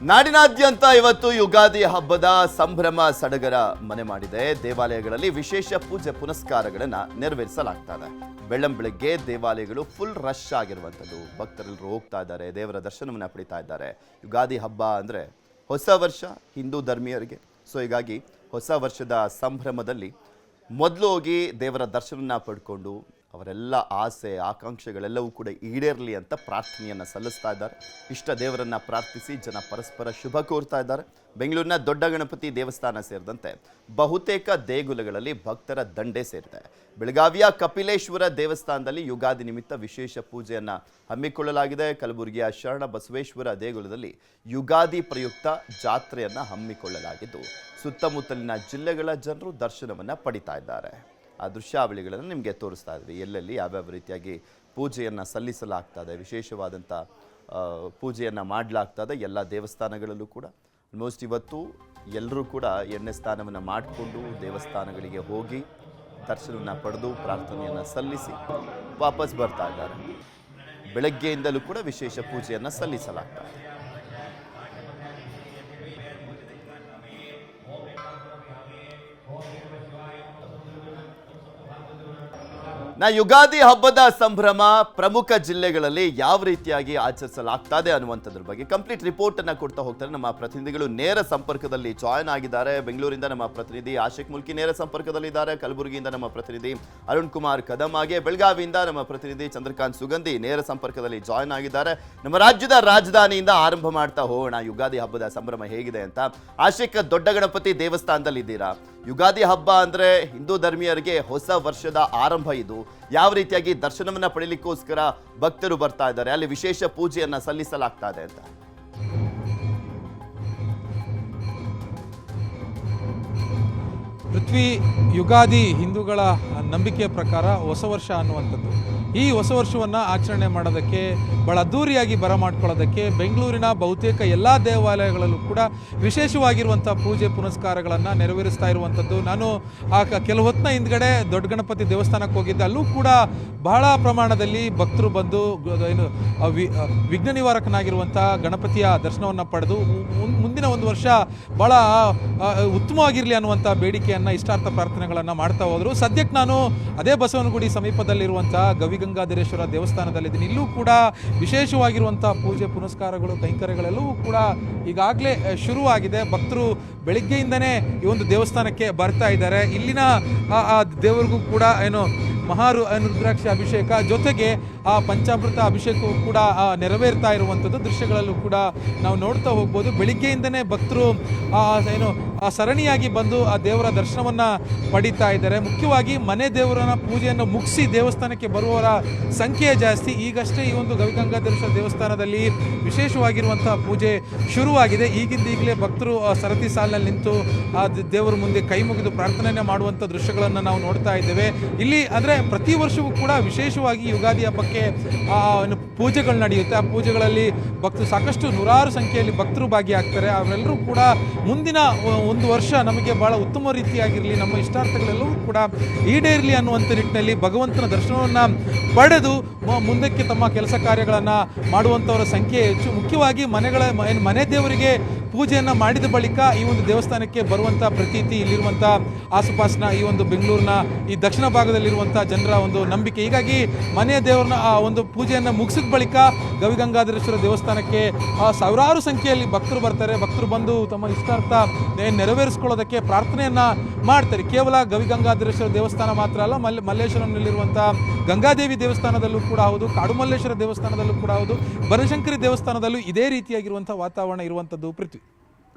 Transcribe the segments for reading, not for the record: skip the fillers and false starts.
ನಾಡಿನಾದ್ಯಂತ ಇವತ್ತು ಯುಗಾದಿ ಹಬ್ಬದ ಸಂಭ್ರಮ ಸಡಗರ ಮನೆ ಮಾಡಿದೆ. ದೇವಾಲಯಗಳಲ್ಲಿ ವಿಶೇಷ ಪೂಜೆ ಪುನಸ್ಕಾರಗಳನ್ನು ನೆರವೇರಿಸಲಾಗ್ತಾ ಇದೆ. ಬೆಳ್ಳಂಬೆಳಗ್ಗೆ ದೇವಾಲಯಗಳು ಫುಲ್ ರಶ್ ಆಗಿರುವಂಥದ್ದು. ಭಕ್ತರೆಲ್ಲರೂ ಹೋಗ್ತಾ ಇದ್ದಾರೆ, ದೇವರ ದರ್ಶನವನ್ನು ಪಡಿತಾ ಇದ್ದಾರೆ. ಯುಗಾದಿ ಹಬ್ಬ ಅಂದರೆ ಹೊಸ ವರ್ಷ ಹಿಂದೂ ಧರ್ಮೀಯರಿಗೆ. ಸೊ ಹೀಗಾಗಿ ಹೊಸ ವರ್ಷದ ಸಂಭ್ರಮದಲ್ಲಿ ಮೊದಲು ಹೋಗಿ ದೇವರ ದರ್ಶನವನ್ನು ಪಡ್ಕೊಂಡು ಅವರೆಲ್ಲ ಆಸೆ ಆಕಾಂಕ್ಷೆಗಳೆಲ್ಲವೂ ಕೂಡ ಈಡೇರಲಿ ಅಂತ ಪ್ರಾರ್ಥನೆಯನ್ನು ಸಲ್ಲಿಸ್ತಾ ಇದ್ದಾರೆ. ಇಷ್ಟ ದೇವರನ್ನು ಪ್ರಾರ್ಥಿಸಿ ಜನ ಪರಸ್ಪರ ಶುಭ ಕೋರ್ತಾ ಇದ್ದಾರೆ. ಬೆಂಗಳೂರಿನ ದೊಡ್ಡ ಗಣಪತಿ ದೇವಸ್ಥಾನ ಸೇರಿದಂತೆ ಬಹುತೇಕ ದೇಗುಲಗಳಲ್ಲಿ ಭಕ್ತರ ದಂಡೇ ಸೇರಿದೆ. ಬೆಳಗಾವಿಯ ಕಪಿಲೇಶ್ವರ ದೇವಸ್ಥಾನದಲ್ಲಿ ಯುಗಾದಿ ನಿಮಿತ್ತ ವಿಶೇಷ ಪೂಜೆಯನ್ನು ಹಮ್ಮಿಕೊಳ್ಳಲಾಗಿದೆ. ಕಲಬುರಗಿಯ ಶರಣ ಬಸವೇಶ್ವರ ದೇಗುಲದಲ್ಲಿ ಯುಗಾದಿ ಪ್ರಯುಕ್ತ ಜಾತ್ರೆಯನ್ನು ಹಮ್ಮಿಕೊಳ್ಳಲಾಗಿದ್ದು ಸುತ್ತಮುತ್ತಲಿನ ಜಿಲ್ಲೆಗಳ ಜನರು ದರ್ಶನವನ್ನು ಪಡಿತಾ ಇದ್ದಾರೆ. ಆ ದೃಶ್ಯಾವಳಿಗಳನ್ನು ನಿಮಗೆ ತೋರಿಸ್ತಾ ಇದ್ವಿ. ಎಲ್ಲೆಲ್ಲಿ ಯಾವ್ಯಾವ ರೀತಿಯಾಗಿ ಪೂಜೆಯನ್ನು ಸಲ್ಲಿಸಲಾಗ್ತದೆ, ವಿಶೇಷವಾದಂಥ ಪೂಜೆಯನ್ನು ಮಾಡಲಾಗ್ತದೆ ಎಲ್ಲ ದೇವಸ್ಥಾನಗಳಲ್ಲೂ ಕೂಡ. ಆಲ್ಮೋಸ್ಟ್ ಇವತ್ತು ಎಲ್ಲರೂ ಕೂಡ ಎಣ್ಣೆ ಸ್ನಾನವನ್ನು ಮಾಡಿಕೊಂಡು ದೇವಸ್ಥಾನಗಳಿಗೆ ಹೋಗಿ ದರ್ಶನವನ್ನು ಪಡೆದು ಪ್ರಾರ್ಥನೆಯನ್ನು ಸಲ್ಲಿಸಿ ವಾಪಸ್ ಬರ್ತಾ ಇದ್ದಾರೆ. ಬೆಳಗ್ಗೆಯಿಂದಲೂ ಕೂಡ ವಿಶೇಷ ಪೂಜೆಯನ್ನು ಸಲ್ಲಿಸಲಾಗ್ತದೆ. ಯುಗಾದಿ ಹಬ್ಬದ ಸಂಭ್ರಮ ಪ್ರಮುಖ ಜಿಲ್ಲೆಗಳಲ್ಲಿ ಯಾವ ರೀತಿಯಾಗಿ ಆಚರಿಸಲಾಗ್ತದೆ ಅನ್ನುವಂಥದ್ರ ಬಗ್ಗೆ ಕಂಪ್ಲೀಟ್ ರಿಪೋರ್ಟ್ ಅನ್ನ ಕೊಡ್ತಾ ಹೋಗ್ತಾರೆ. ನಮ್ಮ ಪ್ರತಿನಿಧಿಗಳು ನೇರ ಸಂಪರ್ಕದಲ್ಲಿ ಜಾಯ್ನ್ ಆಗಿದ್ದಾರೆ. ಬೆಂಗಳೂರಿಂದ ನಮ್ಮ ಪ್ರತಿನಿಧಿ ಆಶಿಕ್ ಮುಲ್ಕಿ ನೇರ ಸಂಪರ್ಕದಲ್ಲಿದ್ದಾರೆ. ಕಲಬುರಗಿಯಿಂದ ನಮ್ಮ ಪ್ರತಿನಿಧಿ ಅರುಣ್ ಕುಮಾರ್ ಕದಮ್, ಹಾಗೆ ಬೆಳಗಾವಿಯಿಂದ ನಮ್ಮ ಪ್ರತಿನಿಧಿ ಚಂದ್ರಕಾಂತ್ ಸುಗಂಧಿ ನೇರ ಸಂಪರ್ಕದಲ್ಲಿ ಜಾಯ್ನ್ ಆಗಿದ್ದಾರೆ. ನಮ್ಮ ರಾಜ್ಯದ ರಾಜಧಾನಿಯಿಂದ ಆರಂಭ ಮಾಡ್ತಾ ಹೋಗೋಣ ಯುಗಾದಿ ಹಬ್ಬದ ಸಂಭ್ರಮ ಹೇಗಿದೆ ಅಂತ. ಆಶಿಕ್, ದೊಡ್ಡ ಗಣಪತಿ ದೇವಸ್ಥಾನದಲ್ಲಿ ಇದ್ದೀರಾ. ಯುಗಾದಿ ಹಬ್ಬ ಅಂದ್ರೆ ಹಿಂದೂ ಧರ್ಮೀಯರಿಗೆ ಹೊಸ ವರ್ಷದ ಆರಂಭ. ಇದು ಯಾವ ರೀತಿಯಾಗಿ ದರ್ಶನವನ್ನ ಪಡೆಯಲಿಕ್ಕೋಸ್ಕರ ಭಕ್ತರು ಬರ್ತಾ ಇದ್ದಾರೆ, ಅಲ್ಲಿ ವಿಶೇಷ ಪೂಜೆಯನ್ನ ಸಲ್ಲಿಸಲಾಗ್ತಾ ಇದೆ ಅಂತ? ಪೃಥ್ವಿ, ಯುಗಾದಿ ಹಿಂದೂಗಳ ನಂಬಿಕೆಯ ಪ್ರಕಾರ ಹೊಸ ವರ್ಷ ಅನ್ನುವಂಥದ್ದು. ಈ ಹೊಸ ವರ್ಷವನ್ನು ಆಚರಣೆ ಮಾಡೋದಕ್ಕೆ ಭಾಳ ಅದ್ಧೂರಿಯಾಗಿ ಬರಮಾಡ್ಕೊಳ್ಳೋದಕ್ಕೆ ಬೆಂಗಳೂರಿನ ಬಹುತೇಕ ಎಲ್ಲ ದೇವಾಲಯಗಳಲ್ಲೂ ಕೂಡ ವಿಶೇಷವಾಗಿರುವಂಥ ಪೂಜೆ ಪುನಸ್ಕಾರಗಳನ್ನು ನೆರವೇರಿಸ್ತಾ ಇರುವಂಥದ್ದು. ನಾನು ಕೆಲವು ಹೊತ್ತಿನ ಹಿಂದ್ಗಡೆ ದೊಡ್ಡ ಗಣಪತಿ ದೇವಸ್ಥಾನಕ್ಕೆ ಹೋಗಿದ್ದೆ. ಅಲ್ಲೂ ಕೂಡ ಬಹಳ ಪ್ರಮಾಣದಲ್ಲಿ ಭಕ್ತರು ಬಂದು ಏನು ವಿಘ್ನ ನಿವಾರಕನಾಗಿರುವಂಥ ಗಣಪತಿಯ ದರ್ಶನವನ್ನು ಪಡೆದು ಮುಂದಿನ ಒಂದು ವರ್ಷ ಭಾಳ ಉತ್ತಮವಾಗಿರಲಿ ಅನ್ನುವಂಥ ಬೇಡಿಕೆಯನ್ನು, ಇಷ್ಟಾರ್ಥ ಪ್ರಾರ್ಥನೆಗಳನ್ನು ಮಾಡ್ತಾ ಹೋದರು. ಸದ್ಯಕ್ಕೆ ನಾನು ಅದೇ ಬಸವನಗುಡಿ ಸಮೀಪದಲ್ಲಿರುವಂಥ ಗವಿಗಂಗಾಧರೇಶ್ವರ ದೇವಸ್ಥಾನದಲ್ಲಿದ್ದೀನಿ. ಇಲ್ಲೂ ಕೂಡ ವಿಶೇಷವಾಗಿರುವಂಥ ಪೂಜೆ ಪುನಸ್ಕಾರಗಳು ಕೈಂಕರ್ಯಗಳೆಲ್ಲವೂ ಕೂಡ ಈಗಾಗಲೇ ಶುರುವಾಗಿದೆ. ಭಕ್ತರು ಬೆಳಿಗ್ಗೆಯಿಂದನೇ ಈ ಒಂದು ದೇವಸ್ಥಾನಕ್ಕೆ ಬರ್ತಾ ಇದ್ದಾರೆ. ಇಲ್ಲಿನ ದೇವರಿಗೂ ಕೂಡ ಏನು ರುದ್ರಾಕ್ಷಿ ಅಭಿಷೇಕ ಜೊತೆಗೆ ಆ ಪಂಚಾಮೃತ ಅಭಿಷೇಕವು ಕೂಡ ನೆರವೇರ್ತಾ ಇರುವಂಥದ್ದು ದೃಶ್ಯಗಳಲ್ಲೂ ಕೂಡ ನಾವು ನೋಡ್ತಾ ಹೋಗ್ಬೋದು. ಬೆಳಿಗ್ಗೆಯಿಂದನೇ ಭಕ್ತರು ಏನು ಸರಣಿಯಾಗಿ ಬಂದು ಆ ದೇವರ ದರ್ಶನವನ್ನು ಪಡಿತಾ ಇದ್ದಾರೆ. ಮುಖ್ಯವಾಗಿ ಮನೆ ದೇವರನ್ನ ಪೂಜೆಯನ್ನು ಮುಗಿಸಿ ದೇವಸ್ಥಾನಕ್ಕೆ ಬರುವವರ ಸಂಖ್ಯೆ ಜಾಸ್ತಿ. ಈಗಷ್ಟೇ ಈ ಒಂದು ಗವಿಗಂಗಾಧರೇಶ್ವರ ದೇವಸ್ಥಾನದಲ್ಲಿ ವಿಶೇಷವಾಗಿರುವಂಥ ಪೂಜೆ ಶುರುವಾಗಿದೆ. ಈಗಲೇ ಭಕ್ತರು ಸರತಿ ಸಾಲಿನಲ್ಲಿ ನಿಂತು ಆ ದೇವರ ಮುಂದೆ ಕೈ ಮುಗಿದು ಪ್ರಾರ್ಥನೆಯನ್ನು ಮಾಡುವಂಥ ದೃಶ್ಯಗಳನ್ನು ನಾವು ನೋಡ್ತಾ ಇದ್ದೇವೆ. ಇಲ್ಲಿ ಅಂದರೆ ಪ್ರತಿ ವರ್ಷವೂ ಕೂಡ ವಿಶೇಷವಾಗಿ ಯುಗಾದಿ ಹಬ್ಬಕ್ಕೆ ಪೂಜೆಗಳು ನಡೆಯುತ್ತೆ. ಆ ಪೂಜೆಗಳಲ್ಲಿ ಭಕ್ತರು ಸಾಕಷ್ಟು ನೂರಾರು ಸಂಖ್ಯೆಯಲ್ಲಿ ಭಕ್ತರು ಭಾಗಿಯಾಗ್ತಾರೆ. ಅವರೆಲ್ಲರೂ ಕೂಡ ಮುಂದಿನ ಒಂದು ವರ್ಷ ನಮಗೆ ಬಹಳ ಉತ್ತಮ ರೀತಿಯಾಗಿರಲಿ, ನಮ್ಮ ಇಷ್ಟಾರ್ಥಗಳೆಲ್ಲವೂ ಕೂಡ ಈಡೇರಲಿ ಅನ್ನುವಂಥ ನಿಟ್ಟಿನಲ್ಲಿ ಭಗವಂತನ ದರ್ಶನವನ್ನು ಪಡೆದು ಮುಂದಕ್ಕೆ ತಮ್ಮ ಕೆಲಸ ಕಾರ್ಯಗಳನ್ನು ಮಾಡುವಂಥವರ ಸಂಖ್ಯೆ ಹೆಚ್ಚು. ಮುಖ್ಯವಾಗಿ ಮನೆ ದೇವರಿಗೆ ಪೂಜೆಯನ್ನು ಮಾಡಿದ ಬಳಿಕ ಈ ಒಂದು ದೇವಸ್ಥಾನಕ್ಕೆ ಬರುವಂಥ ಪ್ರತೀತಿ ಇಲ್ಲಿರುವಂಥ ಆಸುಪಾಸಿನ ಈ ಒಂದು ಬೆಂಗಳೂರಿನ ಈ ದಕ್ಷಿಣ ಭಾಗದಲ್ಲಿರುವಂಥ ಜನರ ಒಂದು ನಂಬಿಕೆ. ಹೀಗಾಗಿ ಮನೆಯ ದೇವರನ್ನ ಆ ಒಂದು ಪೂಜೆಯನ್ನು ಮುಗಿಸಿದ ಬಳಿಕ ಗವಿಗಂಗಾಧರೇಶ್ವರ ದೇವಸ್ಥಾನಕ್ಕೆ ಸಾವಿರಾರು ಸಂಖ್ಯೆಯಲ್ಲಿ ಭಕ್ತರು ಬರ್ತಾರೆ. ಭಕ್ತರು ಬಂದು ತಮ್ಮ ಇಷ್ಟಾರ್ಥ ನೆರವೇರಿಸ್ಕೊಳ್ಳೋದಕ್ಕೆ ಪ್ರಾರ್ಥನೆಯನ್ನು ಮಾಡ್ತಾರೆ. ಕೇವಲ ಗವಿಗಂಗಾಧರೇಶ್ವರ ದೇವಸ್ಥಾನ ಮಾತ್ರ ಅಲ್ಲ, ಮಲ್ಲೇಶ್ವರಂನಲ್ಲಿರುವಂಥ ಗಂಗಾದೇವಿ ದೇವಸ್ಥಾನದಲ್ಲೂ ಕೂಡ ಹೌದು, ಕಾಡುಮಲ್ಲೇಶ್ವರ ದೇವಸ್ಥಾನದಲ್ಲೂ ಕೂಡ ಹೌದು, ಬನಶಂಕರಿ ದೇವಸ್ಥಾನದಲ್ಲೂ ಇದೇ ರೀತಿಯಾಗಿರುವಂಥ ವಾತಾವರಣ ಇರುವಂಥದ್ದು. ಪೃಥ್ವಿ,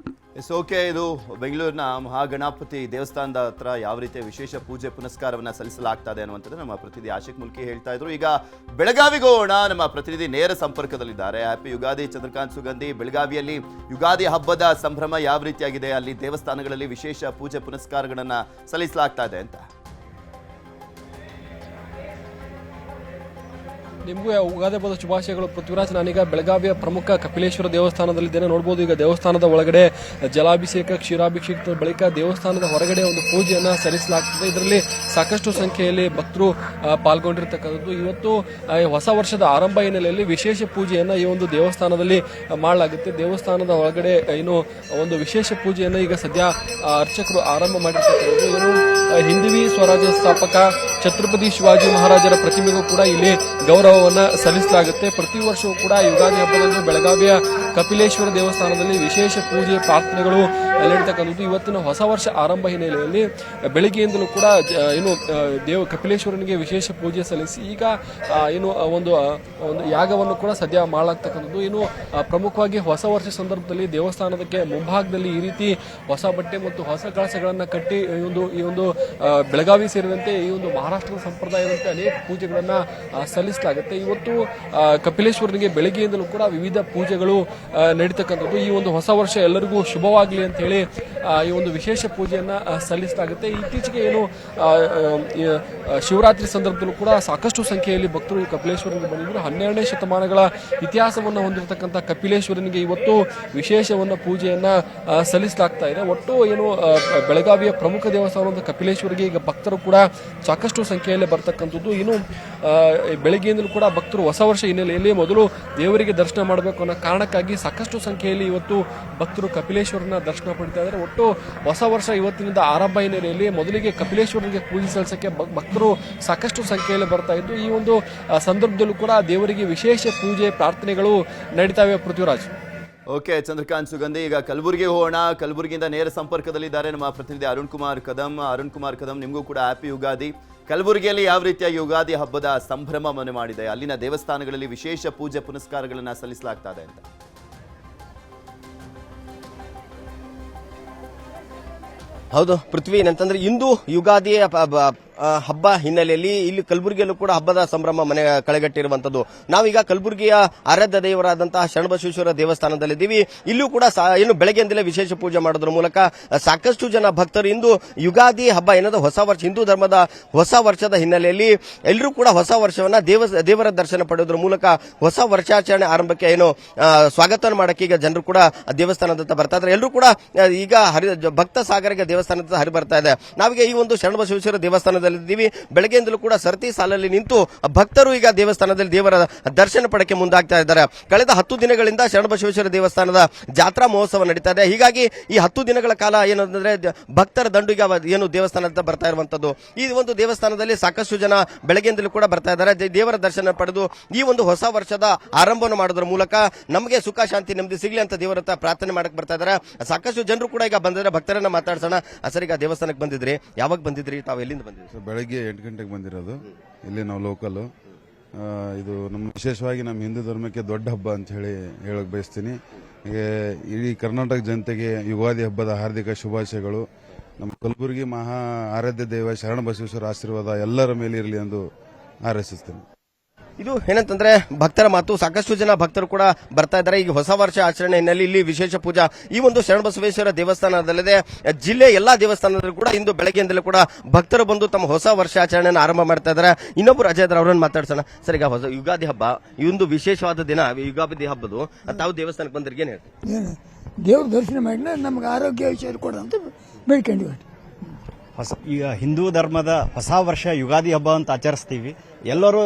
ಓಕೆ, ಇದು ಬೆಂಗಳೂರಿನ ಮಹಾಗಣಪತಿ ದೇವಸ್ಥಾನದ ಹತ್ರ ಯಾವ ರೀತಿಯ ವಿಶೇಷ ಪೂಜೆ ಪುನಸ್ಕಾರವನ್ನು ಸಲ್ಲಿಸಲಾಗ್ತದೆ ಅನ್ನುವಂಥದ್ದು ನಮ್ಮ ಪ್ರತಿನಿಧಿ ಆಶಿಕ್ ಮುಲ್ಕಿ ಹೇಳ್ತಾ ಇದ್ರು. ಈಗ ಬೆಳಗಾವಿಗೆ ಹೋಗೋಣ. ನಮ್ಮ ಪ್ರತಿನಿಧಿ ನೇರ ಸಂಪರ್ಕದಲ್ಲಿದ್ದಾರೆ. ಹ್ಯಾಪಿ ಯುಗಾದಿ ಚಂದ್ರಕಾಂತ್ ಸುಗಂಧಿ. ಬೆಳಗಾವಿಯಲ್ಲಿ ಯುಗಾದಿ ಹಬ್ಬದ ಸಂಭ್ರಮ ಯಾವ ರೀತಿಯಾಗಿದೆ, ಅಲ್ಲಿ ದೇವಸ್ಥಾನಗಳಲ್ಲಿ ವಿಶೇಷ ಪೂಜೆ ಪುನಸ್ಕಾರಗಳನ್ನು ಸಲ್ಲಿಸಲಾಗ್ತಾ ಇದೆ ಅಂತ? ನಿಮಗೂ ಯುಗಾದಿ ಹಬ್ಬದ ಶುಭಾಶಯಗಳು ಪೃಥ್ವಿರಾಜ್. ನಾನೀಗ ಬೆಳಗಾವಿಯ ಪ್ರಮುಖ ಕಪಿಲೇಶ್ವರ ದೇವಸ್ಥಾನದಲ್ಲಿದ್ದೇನೆ. ನೋಡಬಹುದು ಈಗ ದೇವಸ್ಥಾನದ ಒಳಗಡೆ ಜಲಾಭಿಷೇಕ, ಕ್ಷೀರಾಭಿಷೇಕದ ಬಳಿಕ ದೇವಸ್ಥಾನದ ಹೊರಗಡೆ ಒಂದು ಪೂಜೆಯನ್ನ ಸಲ್ಲಿಸಲಾಗ್ತದೆ. ಇದರಲ್ಲಿ ಸಾಕಷ್ಟು ಸಂಖ್ಯೆಯಲ್ಲಿ ಭಕ್ತರು ಪಾಲ್ಗೊಂಡಿರ್ತಕ್ಕಂಥದ್ದು. ಇವತ್ತು ಹೊಸ ವರ್ಷದ ಆರಂಭ ಹಿನ್ನೆಲೆಯಲ್ಲಿ ವಿಶೇಷ ಪೂಜೆಯನ್ನ ಈ ಒಂದು ದೇವಸ್ಥಾನದಲ್ಲಿ ಮಾಡಲಾಗುತ್ತೆ. ದೇವಸ್ಥಾನದ ಒಳಗಡೆ ಏನು ಒಂದು ವಿಶೇಷ ಪೂಜೆಯನ್ನ ಈಗ ಸದ್ಯ ಅರ್ಚಕರು ಆರಂಭ ಮಾಡಿರ್ತಕ್ಕಂಥದ್ದು. ಏನು ಹಿಂದವಿ ಸ್ವರಾಜ್ಯ ಸ್ಥಾಪಕ ಛತ್ರಪತಿ ಶಿವಾಜಿ ಮಹಾರಾಜರ ಪ್ರತಿಮೆಗೂ ಕೂಡ ಇಲ್ಲಿ ಗೌರವವನ್ನ ಸಲ್ಲಿಸಲಾಗುತ್ತೆ. ಪ್ರತಿ ವರ್ಷವೂ ಕೂಡ ಯುಗಾದಿ ಹಬ್ಬದಂದು ಬೆಳಗಾವಿಯ ಕಪಿಲೇಶ್ವರ ದೇವಸ್ಥಾನದಲ್ಲಿ ವಿಶೇಷ ಪೂಜೆ ಪ್ರಾರ್ಥನೆಗಳು ನಡೀತಕ್ಕಂಥದ್ದು. ಇವತ್ತಿನ ಹೊಸ ವರ್ಷ ಆರಂಭ ಹಿನ್ನೆಲೆಯಲ್ಲಿ ಬೆಳಗ್ಗೆಯಿಂದಲೂ ಕೂಡ ಏನು ಕಪಿಲೇಶ್ವರನಿಗೆ ವಿಶೇಷ ಪೂಜೆ ಸಲ್ಲಿಸಿ ಈಗ ಏನು ಒಂದು ಯಾಗವನ್ನು ಕೂಡ ಸದ್ಯ ಮಾಡಲಾಗ್ತಕ್ಕಂಥದ್ದು. ಏನು ಪ್ರಮುಖವಾಗಿ ಹೊಸ ವರ್ಷ ಸಂದರ್ಭದಲ್ಲಿ ದೇವಸ್ಥಾನದಕ್ಕೆ ಮುಂಭಾಗದಲ್ಲಿ ಈ ರೀತಿ ಹೊಸ ಬಟ್ಟೆ ಮತ್ತು ಹೊಸ ಕಳಸಗಳನ್ನ ಕಟ್ಟಿ ಈ ಒಂದು ಬೆಳಗಾವಿ ಸೇರಿದಂತೆ ಈ ಒಂದು ಮಹಾರಾಷ್ಟ್ರದ ಸಂಪ್ರದಾಯದಂತೆ ಅನೇಕ ಪೂಜೆಗಳನ್ನ ಸಲ್ಲಿಸಲಾಗುತ್ತೆ. ಇವತ್ತು ಕಪಿಲೇಶ್ವರನಿಗೆ ಬೆಳಗ್ಗೆಯಿಂದಲೂ ಕೂಡ ವಿವಿಧ ಪೂಜೆಗಳು ನಡೀತಕ್ಕಂಥದ್ದು. ಈ ಒಂದು ಹೊಸ ವರ್ಷ ಎಲ್ಲರಿಗೂ ಶುಭವಾಗಲಿ ಅಂತ ಹೇಳಿ ಈ ಒಂದು ವಿಶೇಷ ಪೂಜೆಯನ್ನ ಸಲ್ಲಿಸಲಾಗುತ್ತೆ. ಇತ್ತೀಚೆಗೆ ಏನು ಶಿವರಾತ್ರಿ ಸಂದರ್ಭದಲ್ಲೂ ಕೂಡ ಸಾಕಷ್ಟು ಸಂಖ್ಯೆಯಲ್ಲಿ ಭಕ್ತರು ಈ ಕಪಿಲೇಶ್ವರನಿಗೆ ಬಂದಿದ್ರು. 12ನೇ ಶತಮಾನಗಳ ಇತಿಹಾಸವನ್ನು ಹೊಂದಿರತಕ್ಕಂಥ ಕಪಿಲೇಶ್ವರನಿಗೆ ಇವತ್ತು ವಿಶೇಷವನ್ನ ಪೂಜೆಯನ್ನ ಸಲ್ಲಿಸಲಾಗ್ತಾ ಇದೆ. ಒಟ್ಟು ಏನು ಬೆಳಗಾವಿಯ ಪ್ರಮುಖ ದೇವಸ್ಥಾನದ ಕಪಿಲೇಶ್ವರಿಗೆ ಈಗ ಭಕ್ತರು ಕೂಡ ಸಾಕಷ್ಟು ಸಂಖ್ಯೆಯಲ್ಲಿ ಬರ್ತಕ್ಕಂಥದ್ದು. ಇನ್ನು ಬೆಳಗ್ಗೆಯಿಂದಲೂ ಕೂಡ ಭಕ್ತರು ಹೊಸ ವರ್ಷ ಹಿನ್ನೆಲೆಯಲ್ಲಿ ಮೊದಲು ದೇವರಿಗೆ ದರ್ಶನ ಮಾಡಬೇಕು ಅನ್ನೋ ಕಾರಣಕ್ಕಾಗಿ ಸಾಕಷ್ಟು ಸಂಖ್ಯೆಯಲ್ಲಿ ಇವತ್ತು ಭಕ್ತರು ಕಪಿಲೇಶ್ವರನ ದರ್ಶನ ಪಡಿತಾ ಇದ್ದಾರೆ. ಒಟ್ಟು ಹೊಸ ವರ್ಷ ಇವತ್ತಿನಿಂದ ಆರಂಭ ಹಿನ್ನೆಲೆಯಲ್ಲಿ ಮೊದಲಿಗೆ ಕಪಿಲೇಶ್ವರನಿಗೆ ಪೂಜೆ ಸಲ್ಲಿಸಕ್ಕೆ ಭಕ್ತರು ಸಾಕಷ್ಟು ಸಂಖ್ಯೆಯಲ್ಲಿ ಬರ್ತಾ ಇದ್ದು ಈ ಒಂದು ಸಂದರ್ಭದಲ್ಲೂ ಕೂಡ ದೇವರಿಗೆ ವಿಶೇಷ ಪೂಜೆ ಪ್ರಾರ್ಥನೆಗಳು ನಡೀತಾವೆ. ಪೃಥ್ವಿರಾಜ್. ಓಕೆ, ಚಂದ್ರಕಾಂತ್ ಸುಗಂಧಿ, ಈಗ ಕಲಬುರಗಿ ಹೋಗೋಣ. ಕಲಬುರಗಿಯಿಂದ ನೇರ ಸಂಪರ್ಕದಲ್ಲಿದ್ದಾರೆ ನಮ್ಮ ಪ್ರತಿನಿಧಿ ಅರುಣ್ ಕುಮಾರ್ ಕದಂ. ನಿಮಗೂ ಕೂಡ ಹ್ಯಾಪಿ ಯುಗಾದಿ. ಕಲಬುರಗಿಯಲ್ಲಿ ಯಾವ ರೀತಿಯಾಗಿ ಯುಗಾದಿ ಹಬ್ಬದ ಸಂಭ್ರಮ ಮನೆ ಮಾಡಿದೆ? ಅಲ್ಲಿನ ದೇವಸ್ಥಾನಗಳಲ್ಲಿ ವಿಶೇಷ ಪೂಜೆ ಪುನಸ್ಕಾರಗಳನ್ನ ಸಲ್ಲಿಸಲಾಗ್ತಾ ಇದೆ ಅಂತ. ಹೌದು ಪೃಥ್ವಿ, ಏನಂತಂದ್ರೆ ಇಂದು ಯುಗಾದಿ ಹಬ್ಬ ಹಿನ್ನೆಲೆಯಲ್ಲಿ ಇಲ್ಲಿ ಕಲಬುರಗಿಯಲ್ಲೂ ಕೂಡ ಹಬ್ಬದ ಸಂಭ್ರಮ ಮನೆ ಕಳೆಗಟ್ಟಿರುವಂತದ್ದು. ನಾವೀಗ ಕಲಬುರಗಿಯ ಆರಾಧ್ಯ ದೇವರಾದಂತಹ ಶರಣಬಸವೇಶ್ವರ ದೇವಸ್ಥಾನದಲ್ಲಿದ್ದೀವಿ. ಇಲ್ಲೂ ಕೂಡ ಏನು ಬೆಳಗ್ಗೆಯಿಂದಲೇ ವಿಶೇಷ ಪೂಜೆ ಮಾಡೋದ್ರ ಮೂಲಕ ಸಾಕಷ್ಟು ಜನ ಭಕ್ತರು ಇಂದು ಯುಗಾದಿ ಹಬ್ಬ ಏನದು ಹೊಸ ವರ್ಷ, ಹಿಂದೂ ಧರ್ಮದ ಹೊಸ ವರ್ಷದ ಹಿನ್ನೆಲೆಯಲ್ಲಿ ಎಲ್ಲರೂ ಕೂಡ ಹೊಸ ವರ್ಷವನ್ನ ದೇವರ ದರ್ಶನ ಪಡೆಯೋದ್ರ ಮೂಲಕ ಹೊಸ ವರ್ಷಾಚರಣೆ ಆರಂಭಕ್ಕೆ ಏನು ಸ್ವಾಗತ ಮಾಡಕ್ಕೆ ಈಗ ಜನರು ಕೂಡ ದೇವಸ್ಥಾನದತ್ತ ಬರ್ತಾ ಇದ್ದಾರೆ. ಎಲ್ಲರೂ ಕೂಡ ಈಗ ಭಕ್ತ ಸಾಗರಕ್ಕೆ ದೇವಸ್ಥಾನದ ಹರಿ ಬರ್ತಾ ಇದೆ. ನಾವೀಗ ಈ ಒಂದು ಶರಣಬಸವೇಶ್ವರ ದೇವಸ್ಥಾನ ಬೆಳಗ್ಗೆಯಿಂದಲೂ ಕೂಡ ಸರತಿ ಸಾಲಲ್ಲಿ ನಿಂತು ಭಕ್ತರು ಈಗ ದೇವಸ್ಥಾನದಲ್ಲಿ ದೇವರ ದರ್ಶನ ಪಡೆಯಕ್ಕೆ ಮುಂದಾಗ್ತಾ ಇದ್ದಾರೆ. ಕಳೆದ 10 ದಿನಗಳಿಂದ ಶರಣಬಸವೇಶ್ವರ ದೇವಸ್ಥಾನದ ಜಾತ್ರಾ ಮಹೋತ್ಸವ ನಡೀತಾ ಇದೆ. ಹೀಗಾಗಿ ಈ 10 ದಿನಗಳ ಕಾಲ ಏನಂದ್ರೆ ಭಕ್ತರ ದಂಡುಗೆ ಏನು ದೇವಸ್ಥಾನದ ಬರ್ತಾ ಇರುವಂತದ್ದು. ಈ ಒಂದು ದೇವಸ್ಥಾನದಲ್ಲಿ ಸಾಕಷ್ಟು ಜನ ಬೆಳಗ್ಗೆಯಿಂದಲೂ ಕೂಡ ಬರ್ತಾ ಇದ್ದಾರೆ. ದೇವರ ದರ್ಶನ ಪಡೆದು ಈ ಒಂದು ಹೊಸ ವರ್ಷದ ಆರಂಭವನ್ನು ಮಾಡೋದ್ರ ಮೂಲಕ ನಮಗೆ ಸುಖ ಶಾಂತಿ ನೆಮ್ಮದಿ ಸಿಗ್ಲಿ ಅಂತ ದೇವರ ಹತ್ರ ಪ್ರಾರ್ಥನೆ ಮಾಡಕ್ ಬರ್ತಾ ಇದ್ದಾರೆ. ಸಾಕಷ್ಟು ಜನರು ಕೂಡ ಈಗ ಬಂದಿದ್ದಾರೆ. ಭಕ್ತರನ್ನ ಮಾತಾಡ್ಸೋಣ. ಸರ್, ಈಗ ದೇವಸ್ಥಾನಕ್ಕೆ ಬಂದಿದ್ರಿ, ಯಾವಾಗ ಬಂದಿದ್ರಿ, ತಾವು ಎಲ್ಲಿಂದ ಬಂದಿದ್ರಿ? ಬೆಳಗ್ಗೆ 8 ಗಂಟೆಗೆ ಬಂದಿರೋದು. ಇಲ್ಲಿ ನಾವು ಲೋಕಲ್. ಇದು ನಮ್ಮ ವಿಶೇಷವಾಗಿ ನಮ್ಮ ಹಿಂದೂ ಧರ್ಮಕ್ಕೆ ದೊಡ್ಡ ಹಬ್ಬ ಅಂತ ಹೇಳಕ್ ಬಯಸ್ತೀನಿ. ಇಡೀ ಕರ್ನಾಟಕ ಜನತೆಗೆ ಯುಗಾದಿ ಹಬ್ಬದ ಹಾರ್ದಿಕ ಶುಭಾಶಯಗಳು. ನಮ್ಮ ಕಲಬುರಗಿ ಮಹಾ ಆರಾಧ್ಯ ದೇವ ಶರಣಬಸವೇಶ್ವರ ಆಶೀರ್ವಾದ ಎಲ್ಲರ ಮೇಲೆ ಇರಲಿ ಎಂದು ಹಾರೈಸುತ್ತೇನೆ. ಇದು ಏನಂತಂದ್ರೆ ಭಕ್ತರ ಮಾತು. ಸಾಕಷ್ಟು ಜನ ಭಕ್ತರು ಕೂಡ ಬರ್ತಾ ಇದ್ದಾರೆ. ಈಗ ಹೊಸ ವರ್ಷ ಆಚರಣೆ ಹಿನ್ನೆಲೆ ಇಲ್ಲಿ ವಿಶೇಷ ಪೂಜಾ ಈ ಒಂದು ಶರಣಬಸವೇಶ್ವರ ದೇವಸ್ಥಾನದಲ್ಲದೆ ಜಿಲ್ಲೆ ಎಲ್ಲಾ ದೇವಸ್ಥಾನದಲ್ಲೂ ಕೂಡ ಇಂದು ಬೆಳಗ್ಗೆಯಿಂದಲೂ ಕೂಡ ಭಕ್ತರು ಬಂದು ತಮ್ಮ ಹೊಸ ವರ್ಷ ಆಚರಣೆಯನ್ನು ಆರಂಭ ಮಾಡ್ತಾ ಇದ್ದಾರೆ. ಇನ್ನೊಬ್ಬರು ಅಜಯ್ ಅವರನ್ನು ಮಾತಾಡ್ಸೋಣ. ಸರ್, ಈಗ ಹೊಸ ಯುಗಾದಿ ಹಬ್ಬ, ಈ ಒಂದು ವಿಶೇಷವಾದ ದಿನ ಯುಗಾದಿ ಹಬ್ಬದು, ತಾವು ದೇವಸ್ಥಾನಕ್ಕೆ ಬಂದ್ರಿಗೆ ಏನ್ ಹೇಳ್ತೀವಿ? ದೇವ್ರ ದರ್ಶನ ಮಾಡಿದ್ರೆ ನಮ್ಗೆ ಆರೋಗ್ಯ ವಿಷಯ ಕೊಡ ಅಂತ ಬೇಡ್ಕೊಂಡಿವಿ. ಈಗ ಹಿಂದೂ ಧರ್ಮದ ಹೊಸ ವರ್ಷ ಯುಗಾದಿ ಹಬ್ಬ ಅಂತ ಆಚರಿಸ್ತೀವಿ. ಎಲ್ಲರೂ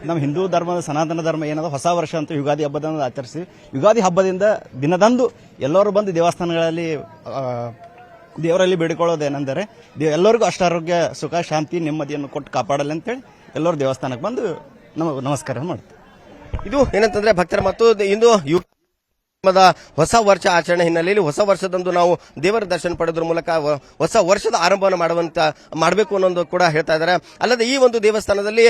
ನಮ್ಮ ಹಿಂದೂ ಧರ್ಮದ ಸನಾತನ ಧರ್ಮ ಏನದ ಹೊಸ ವರ್ಷ ಅಂತ ಯುಗಾದಿ ಹಬ್ಬದಂದು ಆಚರಿಸ್ತೀವಿ. ಯುಗಾದಿ ಹಬ್ಬದಿಂದ ದಿನದಂದು ಎಲ್ಲರೂ ಬಂದು ದೇವಸ್ಥಾನಗಳಲ್ಲಿ ದೇವರಲ್ಲಿ ಬೇಡಿಕೊಳ್ಳೋದೇನೆಂದರೆ ಎಲ್ಲರಿಗೂ ಅಷ್ಟಾರೋಗ್ಯ, ಸುಖ, ಶಾಂತಿ, ನೆಮ್ಮದಿಯನ್ನು ಕೊಟ್ಟು ಕಾಪಾಡಲಿ ಅಂತೇಳಿ ಎಲ್ಲರೂ ದೇವಸ್ಥಾನಕ್ಕೆ ಬಂದು ನಮಸ್ಕಾರ ಮಾಡ್ತೀವಿ. ಇದು ಏನಂತಂದ್ರೆ ಭಕ್ತರ ಮತ್ತು ಇಂದು ಹೊಸ ವರ್ಷ ಆಚರಣೆ ಹಿನ್ನೆಲೆಯಲ್ಲಿ ಹೊಸ ವರ್ಷದಂದು ನಾವು ದೇವರ ದರ್ಶನ ಪಡೆಯೋದ್ರ ಮೂಲಕ ಹೊಸ ವರ್ಷದ ಆರಂಭವನ್ನು ಮಾಡಬೇಕು ಅನ್ನೋದು ಕೂಡ ಹೇಳ್ತಾ ಇದ್ದಾರೆ. ಅಲ್ಲದೆ ಈ ಒಂದು ದೇವಸ್ಥಾನದಲ್ಲಿ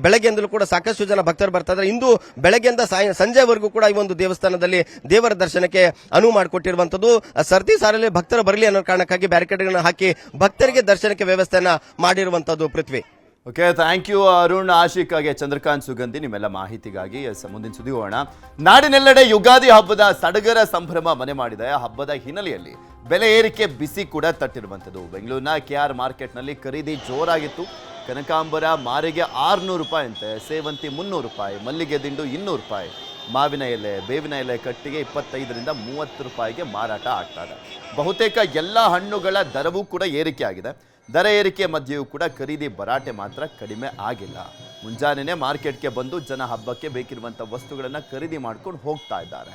ಬೆಳಗ್ಗೆಯಿಂದಲೂ ಕೂಡ ಸಾಕಷ್ಟು ಜನ ಭಕ್ತರು ಬರ್ತಾ ಇದ್ದಾರೆ. ಇಂದು ಬೆಳಗ್ಗೆಯಿಂದ ಸಂಜೆವರೆಗೂ ಕೂಡ ಈ ಒಂದು ದೇವಸ್ಥಾನದಲ್ಲಿ ದೇವರ ದರ್ಶನಕ್ಕೆ ಅನುವು ಮಾಡಿಕೊಟ್ಟಿರುವಂತದ್ದು. ಸರ್ತಿ ಸಾರಲ್ಲಿ ಭಕ್ತರು ಬರಲಿ ಅನ್ನೋ ಕಾರಣಕ್ಕಾಗಿ ಬ್ಯಾರಿಕೇಡ್ಗಳನ್ನು ಹಾಕಿ ಭಕ್ತರಿಗೆ ದರ್ಶನಕ್ಕೆ ವ್ಯವಸ್ಥೆಯನ್ನ ಮಾಡಿರುವಂತದ್ದು. Prithvi. Okay, thank you Arun. ಆಶಿಕ್ಗೆ ಚಂದ್ರಕಾಂತ್ ಸುಗಂಧಿ ನಿಮ್ಮೆಲ್ಲ ಮಾಹಿತಿಗಾಗಿ. ಮುಂದಿನ ಸುದ್ದಿ ಹೋಗೋಣ. ನಾಡಿನೆಲ್ಲೆಡೆ ಯುಗಾದಿ ಹಬ್ಬದ ಸಡಗರ ಸಂಭ್ರಮ ಮನೆ ಮಾಡಿದೆ. ಹಬ್ಬದ ಹಿನ್ನೆಲೆಯಲ್ಲಿ ಬೆಲೆ ಏರಿಕೆ ಬಿಸಿ ಕೂಡ ತಟ್ಟಿರುವಂಥದ್ದು. ಬೆಂಗಳೂರಿನ KR ಮಾರ್ಕೆಟ್ನಲ್ಲಿ ಖರೀದಿ ಜೋರಾಗಿತ್ತು. ಕನಕಾಂಬರ ಮಾರಿಗೆ 600 ರೂಪಾಯಿ ಅಂತೆ, ಸೇವಂತಿ 300 ರೂಪಾಯಿ, ಮಲ್ಲಿಗೆ ದಿಂಡು 200 ರೂಪಾಯಿ, ಮಾವಿನ ಎಲೆ ಬೇವಿನ ಎಲೆ ಕಟ್ಟಿಗೆ 25ರಿಂದ 30 ರೂಪಾಯಿಗೆ ಮಾರಾಟ ಆಗ್ತಾ ಇದೆ. ಬಹುತೇಕ ಎಲ್ಲ ಹಣ್ಣುಗಳ ದರವೂ ಕೂಡ ಏರಿಕೆ ಆಗಿದೆ. ದರ ಏರಿಕೆ ಮಧ್ಯೆಯೂ ಕೂಡ ಖರೀದಿ ಭರಾಟೆ ಮಾತ್ರ ಕಡಿಮೆ ಆಗಿಲ್ಲ. ಮುಂಜಾನೆನೇ ಮಾರ್ಕೆಟ್ಗೆ ಬಂದು ಜನ ಹಬ್ಬಕ್ಕೆ ಬೇಕಿರುವಂಥ ವಸ್ತುಗಳನ್ನು ಖರೀದಿ ಮಾಡ್ಕೊಂಡು ಹೋಗ್ತಾ ಇದ್ದಾರೆ.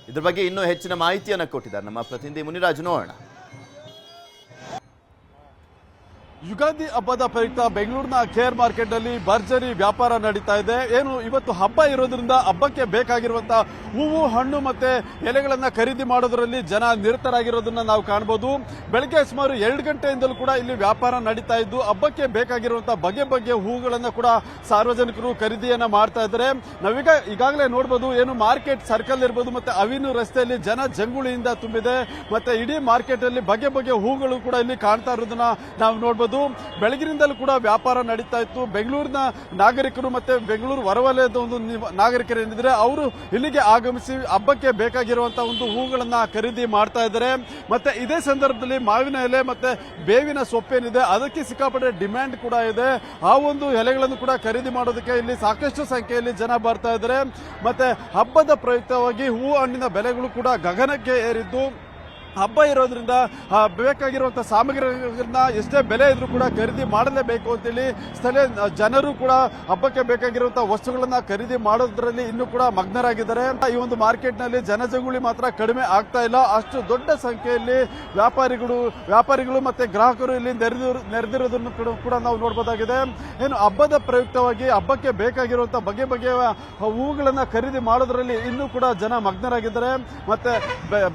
ಇದ್ರ ಬಗ್ಗೆ ಇನ್ನೂ ಹೆಚ್ಚಿನ ಮಾಹಿತಿಯನ್ನು ಕೊಟ್ಟಿದ್ದಾರೆ ನಮ್ಮ ಪ್ರತಿನಿಧಿ ಮುನಿರಾಜ್. ನೋಡೋಣ. ಯುಗಾದಿ ಹಬ್ಬದ ಪ್ರಯುಕ್ತ ಬೆಂಗಳೂರಿನ ಕೇರ್ ಮಾರ್ಕೆಟ್ ನಲ್ಲಿ ಭರ್ಜರಿ ವ್ಯಾಪಾರ ನಡೀತಾ ಇದೆ. ಏನು ಇವತ್ತು ಹಬ್ಬ ಇರೋದ್ರಿಂದ ಹಬ್ಬಕ್ಕೆ ಬೇಕಾಗಿರುವಂತಹ ಹೂವು ಹಣ್ಣು ಮತ್ತೆ ಎಲೆಗಳನ್ನ ಖರೀದಿ ಮಾಡೋದ್ರಲ್ಲಿ ಜನ ನಿರತರಾಗಿರೋದನ್ನ ನಾವು ಕಾಣಬಹುದು. ಬೆಳಗ್ಗೆ ಸುಮಾರು 2 ಗಂಟೆಯಿಂದಲೂ ಕೂಡ ಇಲ್ಲಿ ವ್ಯಾಪಾರ ನಡೀತಾ ಇದ್ದು ಹಬ್ಬಕ್ಕೆ ಬೇಕಾಗಿರುವಂತಹ ಬಗೆ ಬಗೆಯ ಹೂಗಳನ್ನ ಕೂಡ ಸಾರ್ವಜನಿಕರು ಖರೀದಿಯನ್ನ ಮಾಡ್ತಾ ಇದ್ದಾರೆ. ನಾವೀಗ ಈಗಾಗಲೇ ನೋಡಬಹುದು, ಏನು ಮಾರ್ಕೆಟ್ ಸರ್ಕಲ್ ಇರಬಹುದು ಮತ್ತೆ ಅವಿನು ರಸ್ತೆಯಲ್ಲಿ ಜನ ಜಂಗುಳಿಯಿಂದ ತುಂಬಿದೆ. ಮತ್ತೆ ಇಡೀ ಮಾರ್ಕೆಟ್ ಅಲ್ಲಿ ಬಗೆ ಬಗೆಯ ಹೂಗಳು ಕೂಡ ಇಲ್ಲಿ ಕಾಣ್ತಾ ಇರೋದನ್ನ ನಾವು ನೋಡಬಹುದು. ಬೆಳಗಿನಿಂದಲೂ ಕೂಡ ವ್ಯಾಪಾರ ನಡೀತಾ ಇತ್ತು. ಬೆಂಗಳೂರಿನ ನಾಗರಿಕರು ಮತ್ತೆ ಬೆಂಗಳೂರು ಹೊರವಲಯದ ಒಂದು ನಾಗರಿಕರು ಏನಿದ್ರೆ ಅವರು ಇಲ್ಲಿಗೆ ಆಗಮಿಸಿ ಹಬ್ಬಕ್ಕೆ ಬೇಕಾಗಿರುವಂತಹ ಒಂದು ಹೂಗಳನ್ನ ಖರೀದಿ ಮಾಡ್ತಾ ಇದ್ದಾರೆ. ಮತ್ತೆ ಇದೇ ಸಂದರ್ಭದಲ್ಲಿ ಮಾವಿನ ಎಲೆ ಮತ್ತೆ ಬೇವಿನ ಸೊಪ್ಪೇನಿದೆ ಅದಕ್ಕೆ ಸಿಕ್ಕಾಪಟ್ಟೆ ಡಿಮ್ಯಾಂಡ್ ಕೂಡ ಇದೆ. ಆ ಒಂದು ಎಲೆಗಳನ್ನು ಕೂಡ ಖರೀದಿ ಮಾಡೋದಕ್ಕೆ ಇಲ್ಲಿ ಸಾಕಷ್ಟು ಸಂಖ್ಯೆಯಲ್ಲಿ ಜನ ಬರ್ತಾ ಇದ್ದಾರೆ. ಮತ್ತೆ ಹಬ್ಬದ ಪ್ರಯುಕ್ತವಾಗಿ ಹೂ ಹಣ್ಣಿನ ಬೆಲೆಗಳು ಕೂಡ ಗಗನಕ್ಕೆ ಏರಿದ್ದು ಹಬ್ಬ ಇರೋದ್ರಿಂದ ಬೇಕಾಗಿರುವಂತಹ ಸಾಮಗ್ರಿಗಳನ್ನ ಎಷ್ಟೇ ಬೆಲೆ ಇದ್ರೂ ಕೂಡ ಖರೀದಿ ಮಾಡಲೇಬೇಕು ಅಂತೇಳಿ ಸ್ಥಳೀಯ ಜನರು ಕೂಡ ಹಬ್ಬಕ್ಕೆ ಬೇಕಾಗಿರುವಂತಹ ವಸ್ತುಗಳನ್ನ ಖರೀದಿ ಮಾಡೋದ್ರಲ್ಲಿ ಇನ್ನೂ ಕೂಡ ಮಗ್ನರಾಗಿದ್ದಾರೆ. ಈ ಒಂದು ಮಾರ್ಕೆಟ್ ನಲ್ಲಿ ಜನಜಂಗುಳಿ ಮಾತ್ರ ಕಡಿಮೆ ಆಗ್ತಾ ಇಲ್ಲ. ಅಷ್ಟು ದೊಡ್ಡ ಸಂಖ್ಯೆಯಲ್ಲಿ ವ್ಯಾಪಾರಿಗಳು ಮತ್ತೆ ಗ್ರಾಹಕರು ಇಲ್ಲಿ ನೆರೆದಿರೋದನ್ನು ಕೂಡ ನಾವು ನೋಡಬಹುದಾಗಿದೆ. ಏನು ಹಬ್ಬದ ಪ್ರಯುಕ್ತವಾಗಿ ಹಬ್ಬಕ್ಕೆ ಬೇಕಾಗಿರುವಂತಹ ಬಗೆ ಬಗೆಯ ಹೂಗಳನ್ನ ಖರೀದಿ ಮಾಡೋದ್ರಲ್ಲಿ ಇನ್ನೂ ಕೂಡ ಜನ ಮಗ್ನರಾಗಿದ್ದಾರೆ. ಮತ್ತೆ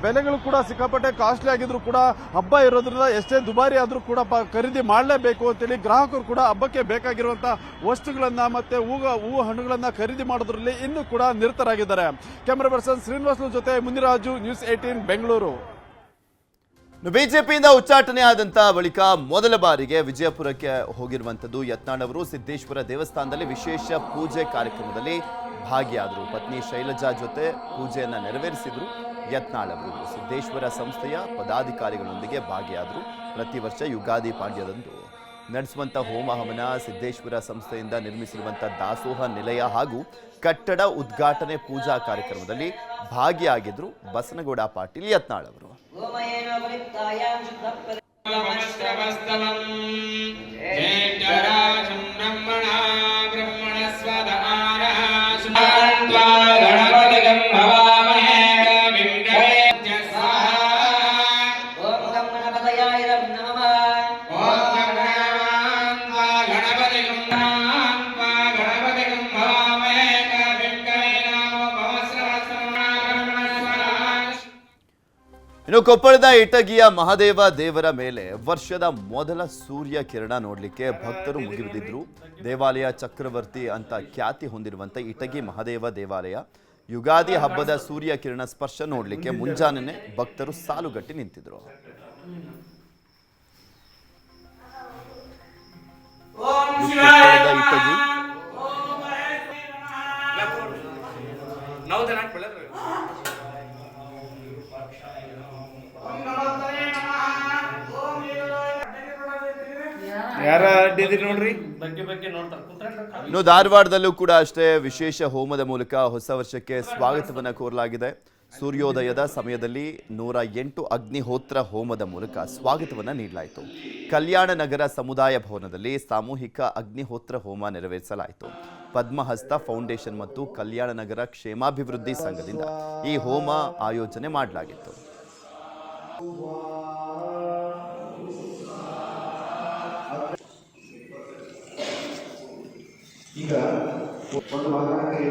ಬೆಲೆಗಳು ಕೂಡ ಸಿಕ್ಕಾಪಟ್ಟೆ ಕಾಸ್ಟ್ಲಿ ಆಗಿದ್ರು ಕೂಡ ಹಬ್ಬ ಇರೋದ್ರಿಂದ ಎಷ್ಟೇ ದುಬಾರಿ ಆದ್ರೂ ಕೂಡ ಖರೀದಿ ಮಾಡಲೇಬೇಕು ಅಂತೇಳಿ ಗ್ರಾಹಕರು ಕೂಡ ಹಬ್ಬಕ್ಕೆ ಬೇಕಾಗಿರುವಂತಹ ವಸ್ತುಗಳನ್ನ ಮತ್ತೆ ಹೂವು ಹಣ್ಣುಗಳನ್ನ ಖರೀದಿ ಮಾಡೋದ್ರಲ್ಲಿ ಇನ್ನೂ ಕೂಡ ನಿರತರಾಗಿದ್ದಾರೆ. ಕ್ಯಾಮರಾ ಪರ್ಸನ್ ಶ್ರೀನಿವಾಸ್ ಜೊತೆ ಮುನಿರಾಜು, ನ್ಯೂಸ್ 18 ಬೆಂಗಳೂರು. ಬಿಜೆಪಿಯಿಂದ ಉಚ್ಚಾಟನೆ ಆದಂತ ಬಳಿಕ ಮೊದಲ ಬಾರಿಗೆ ವಿಜಯಪುರಕ್ಕೆ ಹೋಗಿರುವಂತದ್ದು ಯತ್ನಾಳ್ ಅವರು ಸಿದ್ದೇಶ್ವರ ದೇವಸ್ಥಾನದಲ್ಲಿ ವಿಶೇಷ ಪೂಜೆ ಕಾರ್ಯಕ್ರಮದಲ್ಲಿ ಭಾಗಿಯಾದರು. ಪತ್ನಿ ಶೈಲಜಾ ಜೊತೆ ಪೂಜೆಯನ್ನ ನೆರವೇರಿಸಿದ್ರು ಯತ್ನಾಳ್ ಅವರು. ಸಿದ್ದೇಶ್ವರ ಸಂಸ್ಥೆಯ ಪದಾಧಿಕಾರಿಗಳೊಂದಿಗೆ ಭಾಗಿಯಾದರು. ಪ್ರತಿ ವರ್ಷ ಯುಗಾದಿ ಪಾಡ್ಯದಂದು ನಡೆಸುವಂತ ಹೋಮ ಹವನ, ಸಿದ್ದೇಶ್ವರ ಸಂಸ್ಥೆಯಿಂದ ನಿರ್ಮಿಸಿರುವಂತಹ ದಾಸೋಹ ನಿಲಯ ಹಾಗೂ ಕಟ್ಟಡ ಉದ್ಘಾಟನೆ ಪೂಜಾ ಕಾರ್ಯಕ್ರಮದಲ್ಲಿ ಭಾಗಿಯಾಗಿದ್ರು ಬಸನಗೌಡ ಪಾಟೀಲ್ ಯತ್ನಾಳ್ ಅವರು. ಇನ್ನು ಕೊಪ್ಪಳದ ಇಟಗಿಯ ಮಹಾದೇವ ದೇವರ ಮೇಲೆ ವರ್ಷದ ಮೊದಲ ಸೂರ್ಯ ಕಿರಣ ನೋಡಲಿಕ್ಕೆ ಭಕ್ತರು ಮುಗಿಬಿದ್ದಿದ್ರು. ದೇವಾಲಯ ಚಕ್ರವರ್ತಿ ಅಂತ ಖ್ಯಾತಿ ಹೊಂದಿರುವಂತ ಇಟಗಿ ಮಹಾದೇವ ದೇವಾಲಯ ಯುಗಾದಿ ಹಬ್ಬದ ಸೂರ್ಯ ಕಿರಣ ಸ್ಪರ್ಶ ನೋಡಲಿಕ್ಕೆ ಮುಂಜಾನೆ ಭಕ್ತರು ಸಾಲುಗಟ್ಟಿ ನಿಂತಿದ್ರು. ಇಟಗಿ ಇನ್ನು ಧಾರವಾಡದಲ್ಲೂ ಕೂಡ ಅಷ್ಟೇ ವಿಶೇಷ ಹೋಮದ ಮೂಲಕ ಹೊಸ ವರ್ಷಕ್ಕೆ ಸ್ವಾಗತವನ್ನ ಕೋರಲಾಗಿದೆ. ಸೂರ್ಯೋದಯದ ಸಮಯದಲ್ಲಿ 108 ಅಗ್ನಿಹೋತ್ರ ಹೋಮದ ಮೂಲಕ ಸ್ವಾಗತವನ್ನ ನೀಡಲಾಯಿತು. ಕಲ್ಯಾಣ ನಗರ ಸಮುದಾಯ ಭವನದಲ್ಲಿ ಸಾಮೂಹಿಕ ಅಗ್ನಿಹೋತ್ರ ಹೋಮ ನೆರವೇರಿಸಲಾಯಿತು. ಪದ್ಮಹಸ್ತ ಫೌಂಡೇಶನ್ ಮತ್ತು ಕಲ್ಯಾಣ ನಗರ ಕ್ಷೇಮಾಭಿವೃದ್ಧಿ ಸಂಘದಿಂದ ಈ ಹೋಮ ಆಯೋಜನೆ ಮಾಡಲಾಗಿತ್ತು. ಈಗ ಒಂದು ವಾಹನ ಕೈ